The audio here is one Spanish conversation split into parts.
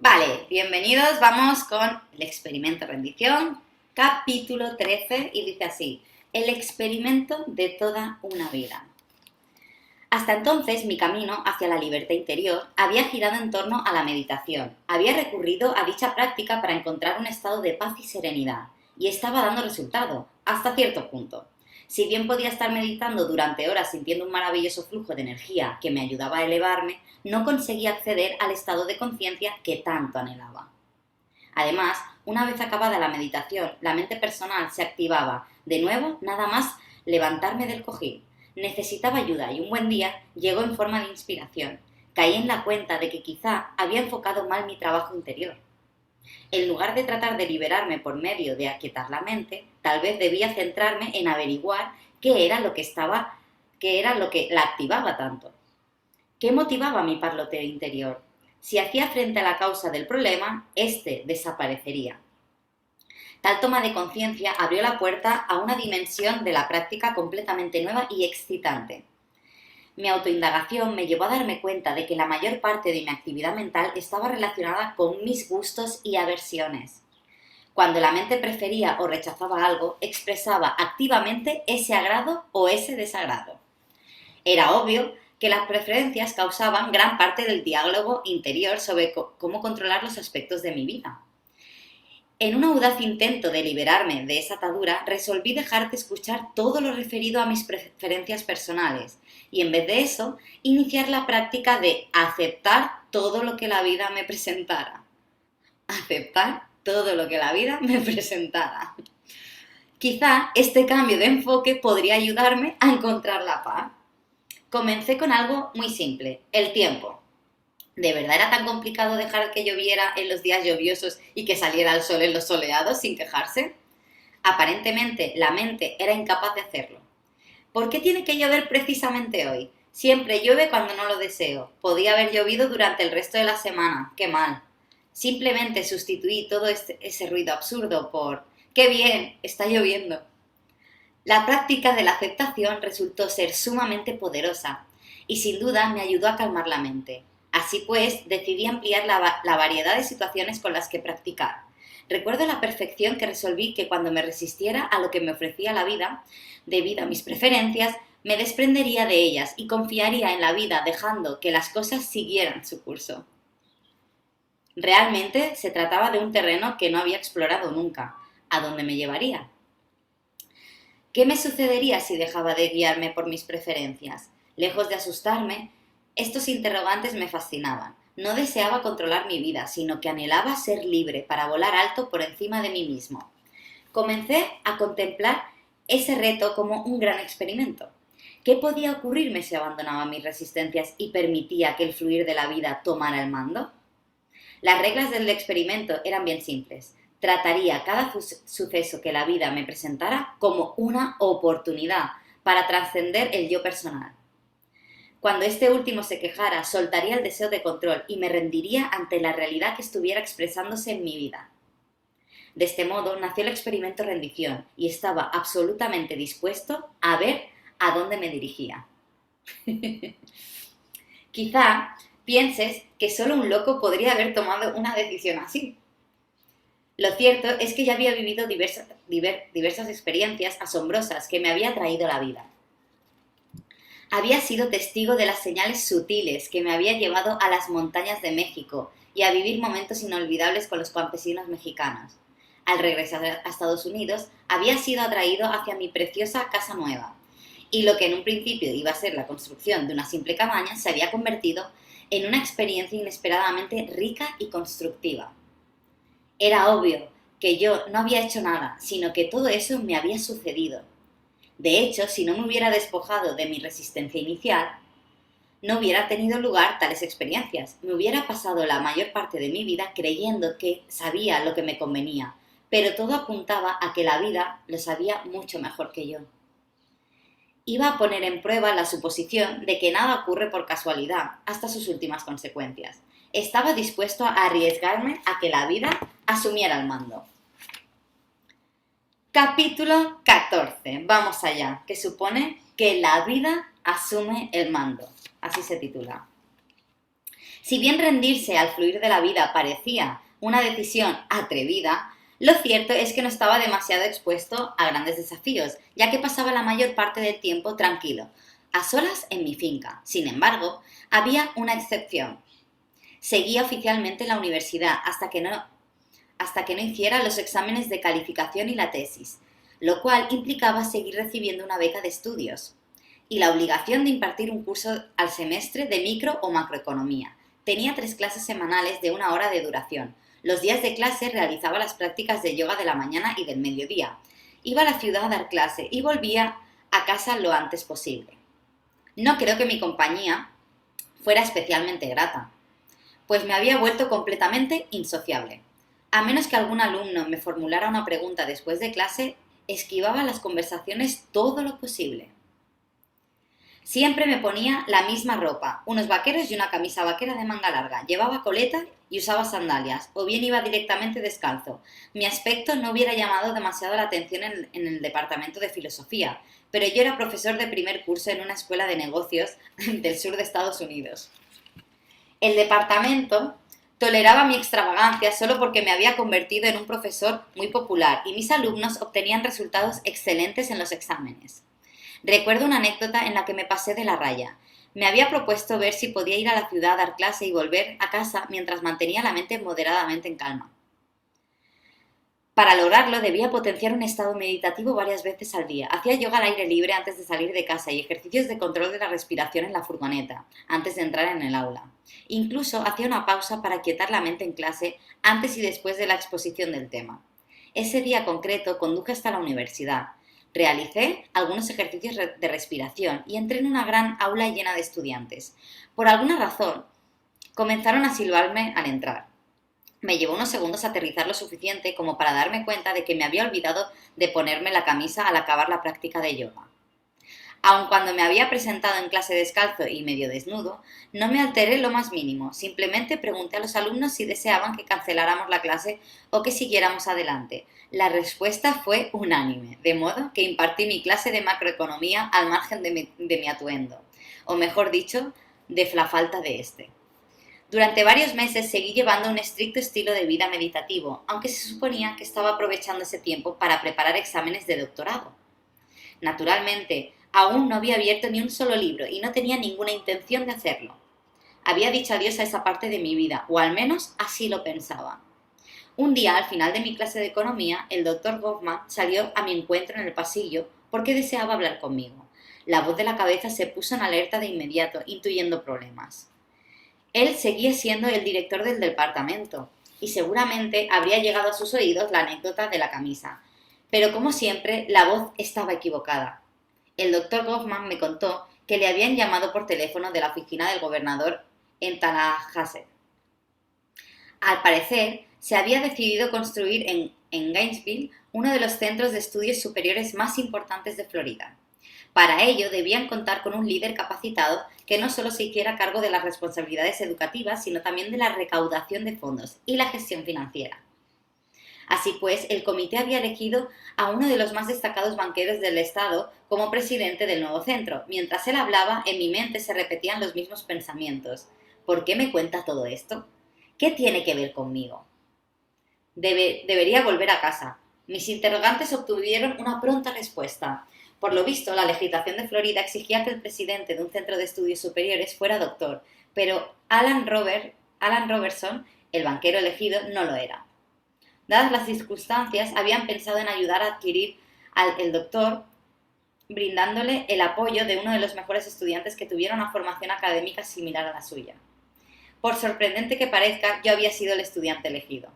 Vale, bienvenidos, vamos con el experimento rendición, capítulo 13, y dice así: el experimento de toda una vida. Hasta entonces mi camino hacia la libertad interior había girado en torno a la meditación. Había recurrido a dicha práctica para encontrar un estado de paz y serenidad, y estaba dando resultado, hasta cierto punto. Si bien podía estar meditando durante horas sintiendo un maravilloso flujo de energía que me ayudaba a elevarme, no conseguía acceder al estado de conciencia que tanto anhelaba. Además, una vez acabada la meditación, la mente personal se activaba. De nuevo, nada más levantarme del cojín. Necesitaba ayuda y un buen día llegó en forma de inspiración. Caí en la cuenta de que quizá había enfocado mal mi trabajo interior. En lugar de tratar de liberarme por medio de aquietar la mente, tal vez debía centrarme en averiguar qué era lo que la activaba tanto. ¿Qué motivaba mi parloteo interior? Si hacía frente a la causa del problema, éste desaparecería. Tal toma de conciencia abrió la puerta a una dimensión de la práctica completamente nueva y excitante. Mi autoindagación me llevó a darme cuenta de que la mayor parte de mi actividad mental estaba relacionada con mis gustos y aversiones. Cuando la mente prefería o rechazaba algo, expresaba activamente ese agrado o ese desagrado. Era obvio que las preferencias causaban gran parte del diálogo interior sobre cómo controlar los aspectos de mi vida. En un audaz intento de liberarme de esa atadura, resolví dejar de escuchar todo lo referido a mis preferencias personales y, en vez de eso, iniciar la práctica de aceptar todo lo que la vida me presentara. Aceptar todo lo que la vida me presentara. Quizá este cambio de enfoque podría ayudarme a encontrar la paz. Comencé con algo muy simple: el tiempo. ¿De verdad era tan complicado dejar que lloviera en los días lluviosos y que saliera el sol en los soleados sin quejarse? Aparentemente, la mente era incapaz de hacerlo. ¿Por qué tiene que llover precisamente hoy? Siempre llueve cuando no lo deseo. Podía haber llovido durante el resto de la semana. ¡Qué mal! Simplemente sustituí todo ese ruido absurdo por ¡qué bien! Está lloviendo. La práctica de la aceptación resultó ser sumamente poderosa y sin duda me ayudó a calmar la mente. Así pues, decidí ampliar la variedad de situaciones con las que practicar. Recuerdo a la perfección que resolví que cuando me resistiera a lo que me ofrecía la vida, debido a mis preferencias, me desprendería de ellas y confiaría en la vida dejando que las cosas siguieran su curso. Realmente se trataba de un terreno que no había explorado nunca. ¿A dónde me llevaría? ¿Qué me sucedería si dejaba de guiarme por mis preferencias? Lejos de asustarme, estos interrogantes me fascinaban. No deseaba controlar mi vida, sino que anhelaba ser libre para volar alto por encima de mí mismo. Comencé a contemplar ese reto como un gran experimento. ¿Qué podía ocurrirme si abandonaba mis resistencias y permitía que el fluir de la vida tomara el mando? Las reglas del experimento eran bien simples. Trataría cada suceso que la vida me presentara como una oportunidad para trascender el yo personal. Cuando este último se quejara, soltaría el deseo de control y me rendiría ante la realidad que estuviera expresándose en mi vida. De este modo nació el experimento rendición y estaba absolutamente dispuesto a ver a dónde me dirigía. Quizá pienses que solo un loco podría haber tomado una decisión así. Lo cierto es que ya había vivido diversas experiencias asombrosas que me había traído la vida. Había sido testigo de las señales sutiles que me había llevado a las montañas de México y a vivir momentos inolvidables con los campesinos mexicanos. Al regresar a Estados Unidos, había sido atraído hacia mi preciosa casa nueva, y lo que en un principio iba a ser la construcción de una simple cabaña se había convertido en una experiencia inesperadamente rica y constructiva. Era obvio que yo no había hecho nada, sino que todo eso me había sucedido. De hecho, si no me hubiera despojado de mi resistencia inicial, no hubiera tenido lugar tales experiencias. Me hubiera pasado la mayor parte de mi vida creyendo que sabía lo que me convenía, pero todo apuntaba a que la vida lo sabía mucho mejor que yo. Iba a poner en prueba la suposición de que nada ocurre por casualidad hasta sus últimas consecuencias. Estaba dispuesto a arriesgarme a que la vida asumiera el mando. Capítulo 14. Vamos allá, que supone que la vida asume el mando. Así se titula. Si bien rendirse al fluir de la vida parecía una decisión atrevida, lo cierto es que no estaba demasiado expuesto a grandes desafíos, ya que pasaba la mayor parte del tiempo tranquilo, a solas en mi finca. Sin embargo, había una excepción. Seguía oficialmente en la universidad hasta que no hiciera los exámenes de calificación y la tesis, lo cual implicaba seguir recibiendo una beca de estudios y la obligación de impartir un curso al semestre de micro o macroeconomía. Tenía 3 clases semanales de 1 hora de duración. Los días de clase realizaba las prácticas de yoga de la mañana y del mediodía. Iba a la ciudad a dar clase y volvía a casa lo antes posible. No creo que mi compañía fuera especialmente grata, pues me había vuelto completamente insociable. A menos que algún alumno me formulara una pregunta después de clase, esquivaba las conversaciones todo lo posible. Siempre me ponía la misma ropa, unos vaqueros y una camisa vaquera de manga larga, llevaba coleta y usaba sandalias, o bien iba directamente descalzo. Mi aspecto no hubiera llamado demasiado la atención en el departamento de filosofía, pero yo era profesor de primer curso en una escuela de negocios del sur de Estados Unidos. El departamento toleraba mi extravagancia solo porque me había convertido en un profesor muy popular y mis alumnos obtenían resultados excelentes en los exámenes. Recuerdo una anécdota en la que me pasé de la raya. Me había propuesto ver si podía ir a la ciudad a dar clase y volver a casa mientras mantenía la mente moderadamente en calma. Para lograrlo debía potenciar un estado meditativo varias veces al día. Hacía yoga al aire libre antes de salir de casa y ejercicios de control de la respiración en la furgoneta, antes de entrar en el aula. Incluso hacía una pausa para quietar la mente en clase antes y después de la exposición del tema. Ese día concreto conduje hasta la universidad. Realicé algunos ejercicios de respiración y entré en una gran aula llena de estudiantes. Por alguna razón, comenzaron a silbarme al entrar. Me llevó unos segundos aterrizar lo suficiente como para darme cuenta de que me había olvidado de ponerme la camisa al acabar la práctica de yoga. Aun cuando me había presentado en clase descalzo y medio desnudo, no me alteré lo más mínimo, simplemente pregunté a los alumnos si deseaban que canceláramos la clase o que siguiéramos adelante. La respuesta fue unánime, de modo que impartí mi clase de macroeconomía al margen de mi atuendo, o mejor dicho, de la falta de este. Durante varios meses seguí llevando un estricto estilo de vida meditativo, aunque se suponía que estaba aprovechando ese tiempo para preparar exámenes de doctorado. Naturalmente, aún no había abierto ni un solo libro y no tenía ninguna intención de hacerlo. Había dicho adiós a esa parte de mi vida, o al menos así lo pensaba. Un día, al final de mi clase de economía, el doctor Goffman salió a mi encuentro en el pasillo porque deseaba hablar conmigo. La voz de la cabeza se puso en alerta de inmediato, intuyendo problemas. Él seguía siendo el director del departamento y seguramente habría llegado a sus oídos la anécdota de la camisa. Pero como siempre, la voz estaba equivocada. El doctor Goffman me contó que le habían llamado por teléfono de la oficina del gobernador en Tallahassee. Al parecer, se había decidido construir en Gainesville uno de los centros de estudios superiores más importantes de Florida. Para ello debían contar con un líder capacitado que no solo se hiciera cargo de las responsabilidades educativas, sino también de la recaudación de fondos y la gestión financiera. Así pues, el comité había elegido a uno de los más destacados banqueros del estado como presidente del nuevo centro. Mientras él hablaba, en mi mente se repetían los mismos pensamientos. ¿Por qué me cuenta todo esto? ¿Qué tiene que ver conmigo? Debería volver a casa. Mis interrogantes obtuvieron una pronta respuesta. Por lo visto, la legislación de Florida exigía que el presidente de un centro de estudios superiores fuera doctor, pero Alan Robertson, el banquero elegido, no lo era. Dadas las circunstancias, habían pensado en ayudar a adquirir el doctor, brindándole el apoyo de uno de los mejores estudiantes que tuviera una formación académica similar a la suya. Por sorprendente que parezca, yo había sido el estudiante elegido.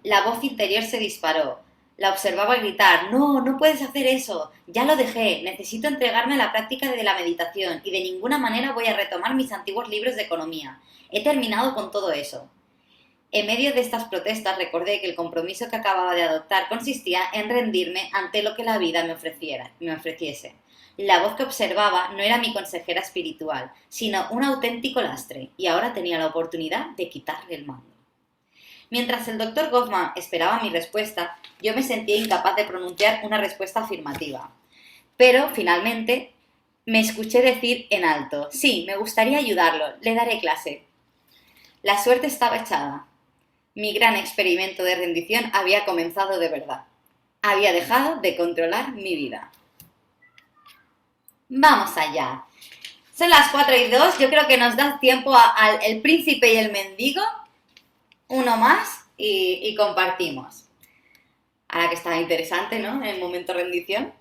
La voz interior se disparó. La observaba gritar: «No, no puedes hacer eso. Ya lo dejé. Necesito entregarme a la práctica de la meditación y de ninguna manera voy a retomar mis antiguos libros de economía. He terminado con todo eso». En medio de estas protestas recordé que el compromiso que acababa de adoptar consistía en rendirme ante lo que la vida me ofreciese. La voz que observaba no era mi consejera espiritual, sino un auténtico lastre, y ahora tenía la oportunidad de quitarle el mando. Mientras el doctor Goffman esperaba mi respuesta, yo me sentía incapaz de pronunciar una respuesta afirmativa. Pero, finalmente, Me escuché decir en alto: sí, me gustaría ayudarlo, le daré clase. La suerte estaba echada. Mi gran experimento de rendición había comenzado de verdad. Había dejado de controlar mi vida. Vamos allá. Son las 4:02, yo creo que nos da tiempo al El Príncipe y el Mendigo, uno más, y compartimos. Ahora que estaba interesante, ¿no? En el momento rendición.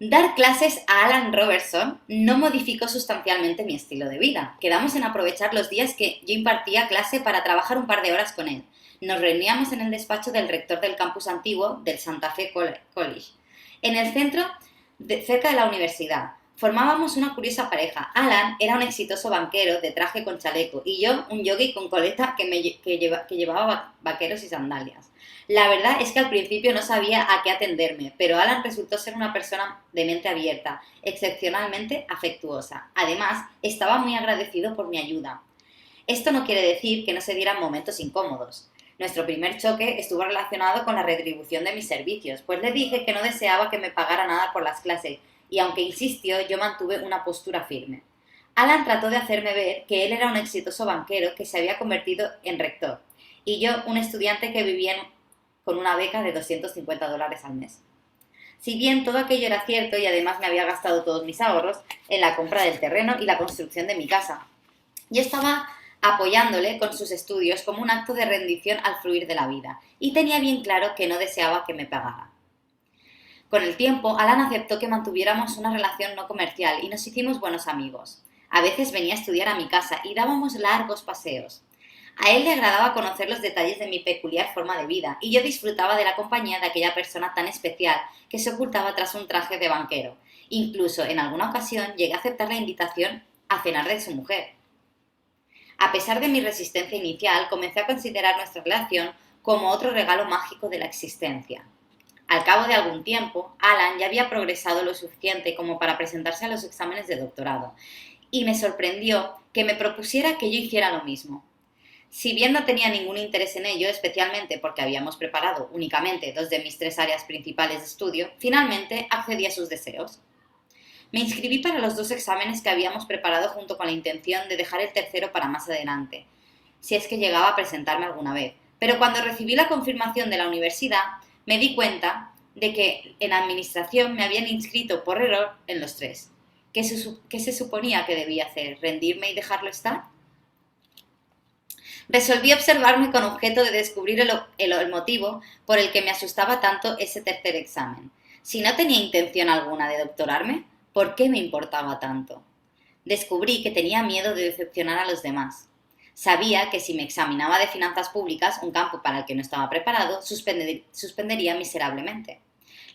Dar clases a Alan Robertson no modificó sustancialmente mi estilo de vida. Quedamos en aprovechar los días que yo impartía clase para trabajar un par de horas con él. Nos reuníamos en el despacho del rector del campus antiguo del Santa Fe College, en el centro, cerca de la universidad. Formábamos una curiosa pareja. Alan era un exitoso banquero de traje con chaleco y yo un yogui con coleta que llevaba vaqueros y sandalias. La verdad es que al principio no sabía a qué atenderme, pero Alan resultó ser una persona de mente abierta, excepcionalmente afectuosa. Además, estaba muy agradecido por mi ayuda. Esto no quiere decir que no se dieran momentos incómodos. Nuestro primer choque estuvo relacionado con la retribución de mis servicios, pues le dije que no deseaba que me pagara nada por las clases, y aunque insistió, yo mantuve una postura firme. Alan trató de hacerme ver que él era un exitoso banquero que se había convertido en rector, y yo un estudiante que vivía con una beca de $250 al mes. Si bien todo aquello era cierto y además me había gastado todos mis ahorros en la compra del terreno y la construcción de mi casa, yo estaba apoyándole con sus estudios como un acto de rendición al fluir de la vida, y tenía bien claro que no deseaba que me pagara. Con el tiempo, Alan aceptó que mantuviéramos una relación no comercial y nos hicimos buenos amigos. A veces venía a estudiar a mi casa y dábamos largos paseos. A él le agradaba conocer los detalles de mi peculiar forma de vida, y yo disfrutaba de la compañía de aquella persona tan especial que se ocultaba tras un traje de banquero. Incluso, en alguna ocasión, llegué a aceptar la invitación a cenar de su mujer. A pesar de mi resistencia inicial, comencé a considerar nuestra relación como otro regalo mágico de la existencia. Al cabo de algún tiempo, Alan ya había progresado lo suficiente como para presentarse a los exámenes de doctorado, y me sorprendió que me propusiera que yo hiciera lo mismo. Si bien no tenía ningún interés en ello, especialmente porque habíamos preparado únicamente 2 de mis 3 áreas principales de estudio, finalmente accedí a sus deseos. Me inscribí para los 2 exámenes que habíamos preparado junto con la intención de dejar el tercero para más adelante, si es que llegaba a presentarme alguna vez. Pero cuando recibí la confirmación de la universidad, me di cuenta de que en administración me habían inscrito por error en los 3. ¿Qué se suponía que debía hacer? ¿Rendirme y dejarlo estar? Resolví observarme con objeto de descubrir el motivo por el que me asustaba tanto ese tercer examen. Si no tenía intención alguna de doctorarme, ¿por qué me importaba tanto? Descubrí que tenía miedo de decepcionar a los demás. Sabía que si me examinaba de finanzas públicas, un campo para el que no estaba preparado, suspendería miserablemente.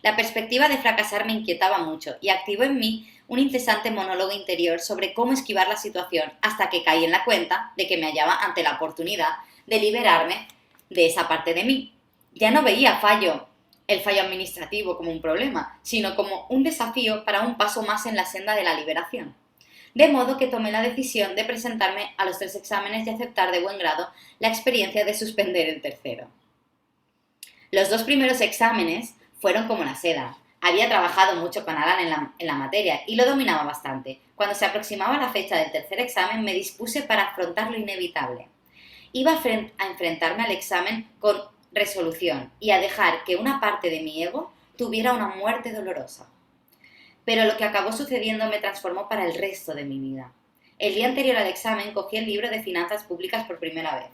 La perspectiva de fracasar me inquietaba mucho y activó en mí un incesante monólogo interior sobre cómo esquivar la situación, hasta que caí en la cuenta de que me hallaba ante la oportunidad de liberarme de esa parte de mí. Ya no veía el fallo administrativo como un problema, sino como un desafío para un paso más en la senda de la liberación. De modo que tomé la decisión de presentarme a los 3 exámenes y aceptar de buen grado la experiencia de suspender el tercero. Los 2 primeros exámenes fueron como la seda. Había trabajado mucho con Alan en la materia y lo dominaba bastante. Cuando se aproximaba la fecha del tercer examen, me dispuse para afrontar lo inevitable. Iba a enfrentarme al examen con resolución y a dejar que una parte de mi ego tuviera una muerte dolorosa. Pero lo que acabó sucediendo me transformó para el resto de mi vida. El día anterior al examen cogí el libro de finanzas públicas por primera vez.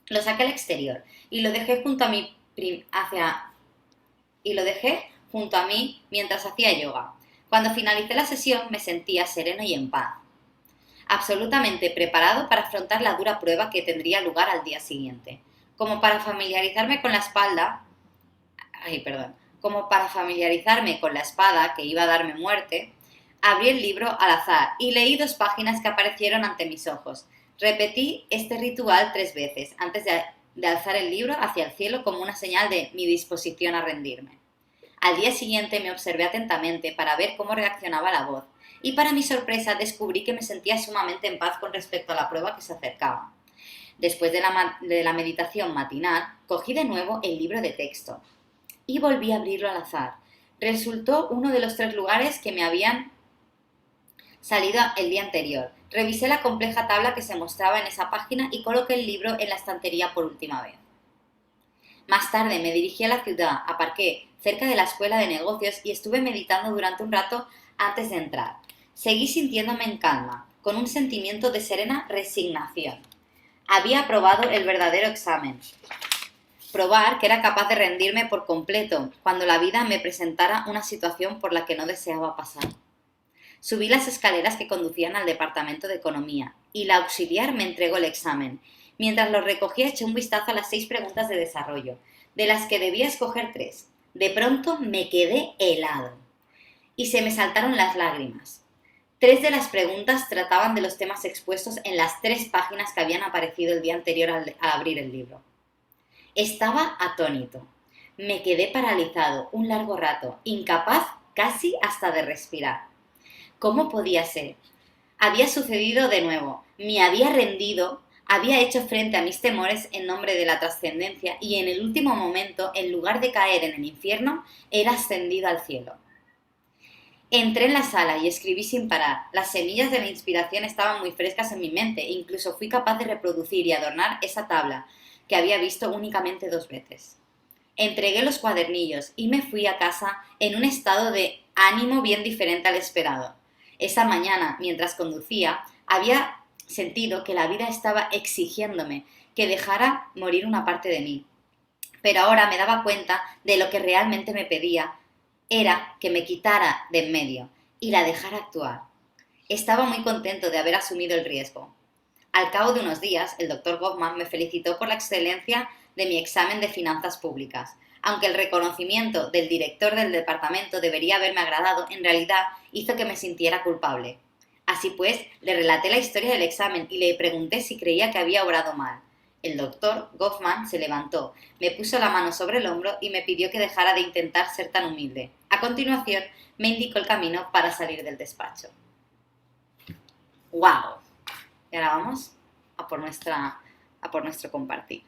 Lo saqué al exterior y lo dejé junto a mí mientras hacía yoga. Cuando finalicé la sesión me sentía sereno y en paz, absolutamente preparado para afrontar la dura prueba que tendría lugar al día siguiente. Como para familiarizarme con la espada que iba a darme muerte, abrí el libro al azar y leí 2 páginas que aparecieron ante mis ojos. Repetí este ritual 3 veces antes de alzar el libro hacia el cielo como una señal de mi disposición a rendirme. Al día siguiente me observé atentamente para ver cómo reaccionaba la voz, y para mi sorpresa descubrí que me sentía sumamente en paz con respecto a la prueba que se acercaba. Después de la meditación matinal, cogí de nuevo el libro de texto y volví a abrirlo al azar. Resultó uno de los 3 lugares que me habían salido el día anterior. Revisé la compleja tabla que se mostraba en esa página y coloqué el libro en la estantería por última vez. Más tarde me dirigí a la ciudad, aparqué cerca de la escuela de negocios y estuve meditando durante un rato antes de entrar. Seguí sintiéndome en calma, con un sentimiento de serena resignación. Había aprobado el verdadero examen. Probar que era capaz de rendirme por completo cuando la vida me presentara una situación por la que no deseaba pasar. Subí las escaleras que conducían al departamento de economía y la auxiliar me entregó el examen. Mientras lo recogía eché un vistazo a las 6 preguntas de desarrollo, de las que debía escoger 3. De pronto me quedé helado y se me saltaron las lágrimas. 3 de las preguntas trataban de los temas expuestos en las 3 páginas que habían aparecido el día anterior al abrir el libro. Estaba atónito. Me quedé paralizado un largo rato, incapaz casi hasta de respirar. ¿Cómo podía ser? Había sucedido de nuevo. Me había rendido, había hecho frente a mis temores en nombre de la trascendencia y en el último momento, en lugar de caer en el infierno, era ascendido al cielo. Entré en la sala y escribí sin parar. Las semillas de la inspiración estaban muy frescas en mi mente e incluso fui capaz de reproducir y adornar esa tabla que había visto únicamente 2 veces. Entregué los cuadernillos y me fui a casa en un estado de ánimo bien diferente al esperado. Esa mañana, mientras conducía, había sentido que la vida estaba exigiéndome que dejara morir una parte de mí. Pero ahora me daba cuenta de lo que realmente me pedía era que me quitara de en medio y la dejara actuar. Estaba muy contento de haber asumido el riesgo. Al cabo de unos días, el doctor Goffman me felicitó por la excelencia de mi examen de finanzas públicas. Aunque el reconocimiento del director del departamento debería haberme agradado, en realidad hizo que me sintiera culpable. Así pues, le relaté la historia del examen y le pregunté si creía que había obrado mal. El doctor Goffman se levantó, me puso la mano sobre el hombro y me pidió que dejara de intentar ser tan humilde. A continuación, me indicó el camino para salir del despacho. ¡Wow! Y ahora vamos a por nuestro compartir.